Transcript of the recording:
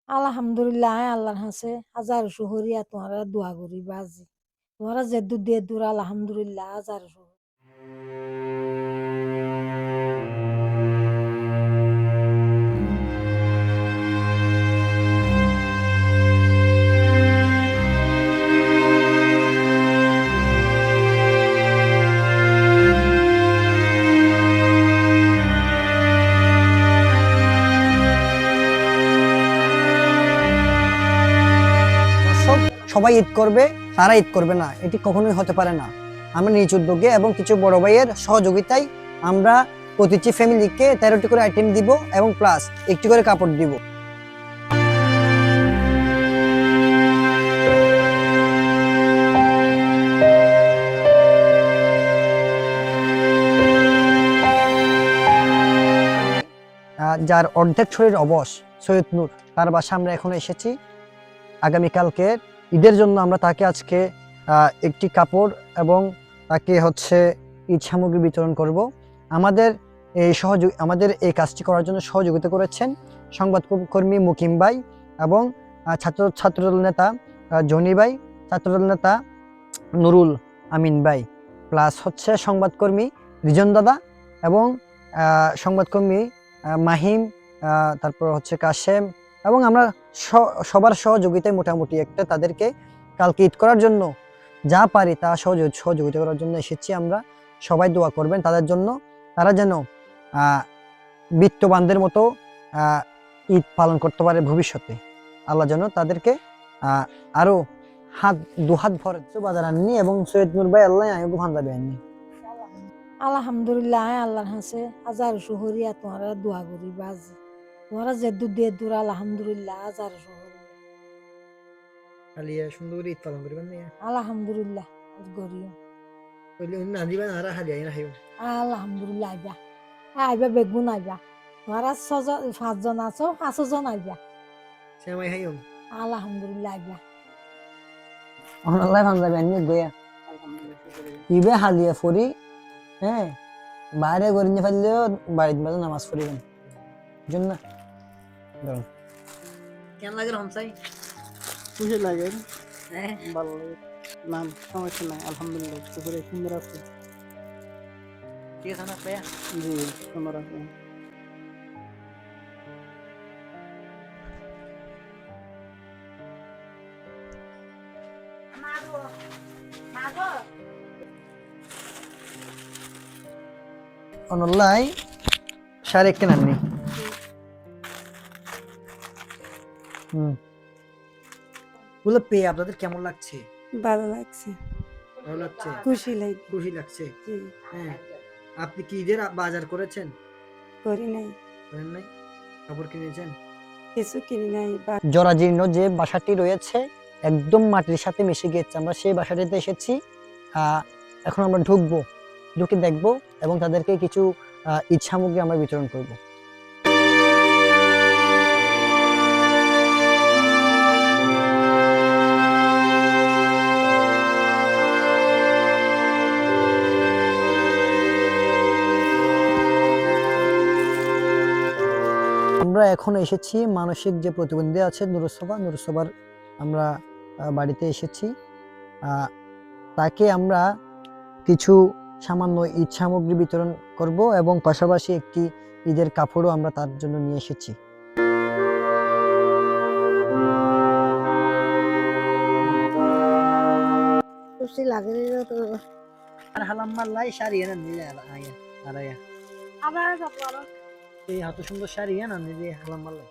আলহামদুলিল্লাহ আল্লাহর হাসে হাজার শুকরিয়া তোমারা দোয়া করি বাজি তোমারা যে দূর দিয়ে দূর আলহামদুলিল্লাহ হাজার শুকরিয়া। দর্শক, সবাই ঈদ করবে, তারা ঈদ করবে না, এটি কখনোই হতে পারে না। আমরা নিজ উদ্যোগে এবং কিছু বড় ভাইয়ের সহযোগিতায় আমরা প্রতিটি ফ্যামিলিকে 13টি করে আইটেম দিব এবং প্লাস একটি করে কাপড় দিব। যার অর্ধেক শরীর অবশ, সৈয়দ নূর, তার বাসা আমরা এখন এসেছি। আগামীকালকে ঈদের জন্য আমরা তাকে আজকে একটি কাপড় এবং তাকে হচ্ছে ঈদ সামগ্রী বিতরণ করব। আমাদের আমাদের এই কাজটি করার জন্য সহযোগিতা করেছেন সংবাদকর্মী মুকিম ভাই এবং ছাত্রদল নেতা জনি ভাই, ছাত্রদল নেতা নুরুল আমিন ভাই, প্লাস হচ্ছে সংবাদকর্মী রিজন দাদা এবং সংবাদকর্মী মাহিম, তারপর হচ্ছে কাশেম, এবং আমরা সবার সহযোগিতায় মোটামুটি একটা তাদেরকে কালকে ঈদ করার জন্য যা পারি তা সহযোগিতা করার জন্য এসেছি আমরা। সবাই দোয়া করবেন তাদের জন্য, তারা যেন বিত্তবানদের মতো ঈদ পালন করতে পারে ভবিষ্যতে। আল্লাহ যেন তাদেরকে আরো দুহাত ভরে বাজার আননি এবং সৈয়দ নূর ভাই আল্লাহ আয়োগ ভান্ডাবে আননি। আলহামদুলিল্লাহ আল্লাহর হাসে হাজার শুকরিয়া তোমারা দোয়া করি বাজি তোমারা যে দূর দিয়ে দূর আলহামদুলিল্লাহ হাজার শুকরিয়া। আলিয়া সুন্দর ঈদ পালন করবেন না আলহামদুলিল্লাহ গরিও কইলে না দিবেন আর হালিয়া না হাইও। আলহামদুলিল্লাহ আইবা আইবা বেগুন আইবা তোমারা 5জন আছো 5জন আইবা সেমাই হাইও। আলহামদুলিল্লাহ আইবা আল্লাহ ভান্ডাবে আননি গয়া ইবে হালিয়া ফরি। হ্যাঁ, বাইরে গরিনে ফেললেও বাড়িতে মাঝে নামাজ পড়িবেন জন্য কেন লাগে রমসাই খুশি লাগে, ভালো লাগে, নাম সমস্যা নাই, আলহামদুলিল্লাহ পুকুরে সুন্দর আছে। ঠিক আছে না ভাইয়া? জি সুন্দর আছে। অনলাই শাড়ি একটা নাননি। বলে পেয়ে আপনাদের কেমন লাগছে? ভালো লাগছে, ভালো লাগছে, খুশি লাগে। খুশি লাগছে। জি, হ্যাঁ, আপনি কি ঈদের বাজার করেছেন? করি নাই, করেন নাই? কাপড় কিনেছেন? কিছু কিনি নাই। জরাজীর্ণ যে বাসাটি রয়েছে একদম মাটির সাথে মিশে গিয়েছে, আমরা সেই বাসাটিতে এসেছি। এখন আমরা ঢুকে দেখবো এবং তাদেরকে কিছু ঈদ সামগ্রী আমরা বিতরণ করব। আমরা এখন এসেছি মানসিক যে প্রতিবন্ধী আছে নুরুসোবার আমরা বাড়িতে এসেছি। তাকে আমরা কিছু সামান্য ঈদ সামগ্রী বিতরণ করব এবং পাশাপাশি একটি ঈদের কাপড়ও আমরা তার জন্য নিয়ে এসেছি। খুশি লাগে তো আর হালাম্মাল্লাই শাড়ি এনে নিয়ে আলায়া আবার এই এত সুন্দর শাড়ি এনে নিয়ে হালাম্মাল্লাই